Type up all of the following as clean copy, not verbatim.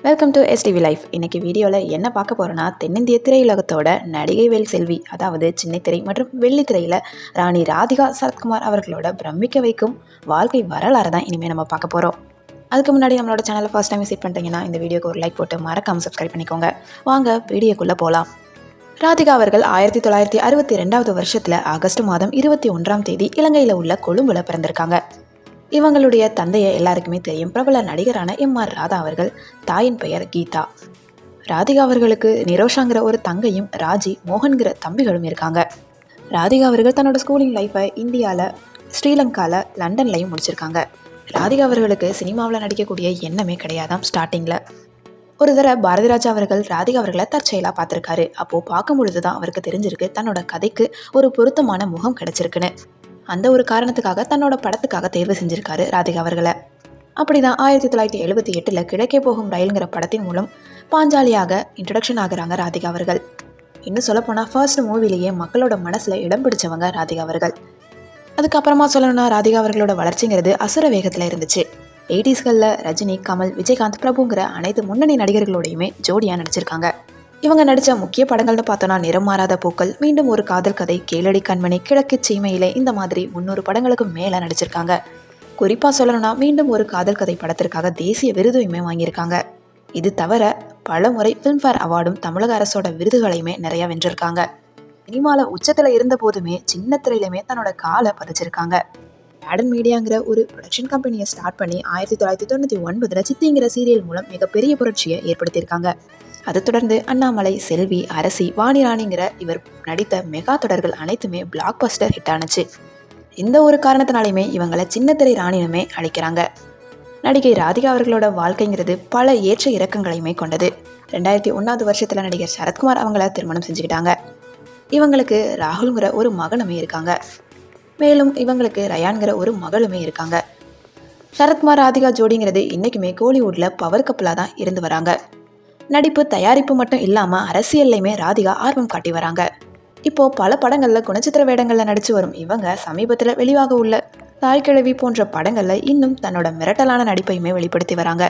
Welcome to STV life. இன்னைக்கு வீடியோவில் என்ன பார்க்க போகிறோன்னா, தென்னிந்திய திரையுலகத்தோட நடிகை வேல் செல்வி, அதாவது சின்னத்திரை மற்றும் வெள்ளித்திரையில் ராணி ராதிகா சரத்குமார் அவர்களோட பிரமிக்க வைக்கும் வாழ்க்கை வரலாறு தான் இனிமேல் நம்ம பார்க்க போகிறோம். அதுக்கு முன்னாடி நம்மளோட சேனலை ஃபர்ஸ்ட் டைம் விசிட் பண்ணிட்டீங்கன்னா இந்த வீடியோக்கு ஒரு லைக் போட்டு மறக்காமல் சப்ஸ்கிரைப் பண்ணிக்கோங்க. வாங்க வீடியோக்குள்ளே போகலாம். ராதிகா அவர்கள் 1962 வருஷத்தில் ஆகஸ்ட் மாதம் 21ஆம் தேதி இலங்கையில் உள்ள கொழும்புல பிறந்திருக்காங்க. இவங்களுடைய தந்தையை எல்லாருக்குமே தெரியும். பிரபல நடிகரான எம்.ஆர். ராதா அவர்கள். தாயின் பெயர் கீதா. ராதிகா அவர்களுக்கு நிரோஷாங்கிற ஒரு தங்கையும் ராஜி மோகன்கிற தம்பிகளும் இருக்காங்க. ராதிகா அவர்கள் தன்னோட ஸ்கூலிங் லைஃப்பை இந்தியாவில், ஸ்ரீலங்காவில், லண்டன்லையும் முடிச்சிருக்காங்க. ராதிகா அவர்களுக்கு சினிமாவில் நடிக்கக்கூடிய எண்ணமே கிடையாதாம். ஸ்டார்டிங்கில் ஒரு தடவை பாரதிராஜா அவர்கள் ராதிகா அவர்களை தற்செயலாக பார்த்துருக்காரு. அப்போது பார்க்கும் பொழுது தான் அவருக்கு தெரிஞ்சிருக்கு தன்னோட கதைக்கு ஒரு பொருத்தமான முகம் கிடைச்சிருக்குன்னு. அந்த ஒரு காரணத்துக்காக தன்னோட படத்துக்காக தேர்வு செஞ்சிருக்காரு ராதிகா அவர்களை. அப்படிதான் 1978 கிழக்கே போகும் ரயில்ங்கிற படத்தின் மூலம் பாஞ்சாலியாக இன்ட்ரடக்ஷன் ஆகுறாங்க ராதிகா அவர்கள். இன்னும் சொல்லப்போனால் ஃபர்ஸ்ட் மூவிலேயே மக்களோட மனசில் இடம் பிடிச்சவங்க ராதிகா அவர்கள். அதுக்கப்புறமா சொல்லணும்னா ராதிகா அவர்களோட வளர்ச்சிங்கிறது அசுர வேகத்தில் இருந்துச்சு. 80ஸ்களில் ரஜினி, கமல், விஜயகாந்த், பிரபுங்கிற அனைத்து முன்னணி நடிகர்களோடையுமே ஜோடியாக நடிச்சிருக்காங்க. இவங்க நடித்த முக்கிய படங்கள்னு பார்த்தோன்னா நிறம் மாறாத பூக்கள், மீண்டும் ஒரு காதல் கதை, கேளடி கண்மணி, கிழக்கு சீமையிலே, இந்த மாதிரி 300 படங்களுக்கு மேலே நடிச்சிருக்காங்க. குறிப்பாக சொல்லணும்னா மீண்டும் ஒரு காதல் கதை படத்திற்காக தேசிய விருதையுமே வாங்கியிருக்காங்க. இது தவிர பல முறை ஃபிலிம்ஃபேர் அவார்டும் தமிழக அரசோட விருதுகளையுமே நிறையா வென்றிருக்காங்க. சினிமாவில் உச்சத்தில் இருந்த போதுமே சின்ன திரையிலுமே தன்னோட காலை பதிச்சிருக்காங்க. ஆடன் மீடியாங்கிற ஒரு ப்ரொடக்ஷன் கம்பெனியை ஸ்டார்ட் பண்ணி 1999 சித்திங்கிற சீரியல் மூலம் மிகப்பெரிய புரட்சியை ஏற்படுத்தியிருக்காங்க. அதை தொடர்ந்து அண்ணாமலை, செல்வி, அரசி, வாணிராணிங்கிற இவர் நடித்த மெகா தொடர்கள் அனைத்துமே பிளாக் பஸ்டர் ஹிட் ஆனுச்சு. இந்த ஒரு காரணத்தினாலையுமே இவங்களை சின்னத்திரை ராணினுமே அழைக்கிறாங்க. நடிகை ராதிகா அவர்களோட வாழ்க்கைங்கிறது பல ஏற்ற இறக்கங்களையுமே கொண்டது. 2001 வருஷத்தில் நடிகர் சரத்குமார் அவங்கள திருமணம் செஞ்சுக்கிட்டாங்க. இவங்களுக்கு ராகுல்ங்கிற ஒரு மகனுமே இருக்காங்க. மேலும் இவங்களுக்கு ரயான்கிற ஒரு மகளுமே இருக்காங்க. சரத்குமார் ராதிகா ஜோடிங்கிறது இன்றைக்குமே கோலிவுட்டில் பவர் கப்பலாக தான் இருந்து வராங்க. நடிப்பு, தயாரிப்பு மட்டும் இல்லாமல் அரசியல்லையுமே ராதிகா ஆர்வம் காட்டி வராங்க. இப்போது பல படங்களில் குணச்சித்திர வேடங்களில் நடித்து வரும் இவங்க சமீபத்தில் வெளியாக உள்ள தாய்க்கிழவி போன்ற படங்களில் இன்னும் தன்னோட மிரட்டலான நடிப்பையுமே வெளிப்படுத்தி வராங்க.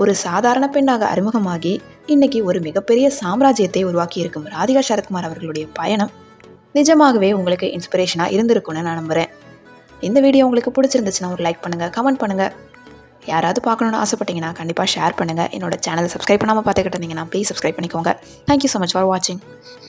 ஒரு சாதாரண பெண்ணாக அறிமுகமாகி இன்னைக்கு ஒரு மிகப்பெரிய சாம்ராஜ்யத்தை உருவாக்கி இருக்கும் ராதிகா சரத்குமார் அவர்களுடைய பயணம் நிஜமாகவே உங்களுக்கு இன்ஸ்பிரேஷனாக இருந்திருக்குன்னு நான் நம்புகிறேன். இந்த வீடியோ உங்களுக்கு பிடிச்சிருந்துச்சுன்னா ஒரு லைக் பண்ணுங்கள், கமெண்ட் பண்ணுங்கள். யாராவது பார்க்கணுன்னு ஆசைப்பட்டீங்கன்னா கண்டிப்பாக ஷேர் பண்ணுங்கள். என்னோட சேனலை சப்ஸ்கிரைப் பண்ணாமல் பார்த்துக்கிட்டு இருந்தீங்கன்னா ப்ளீஸ் சப்ஸ்கிரைப் பண்ணிக்கோங்க. தேங்க்யூ ஸோ மச் ஃபார் வாட்சிங்.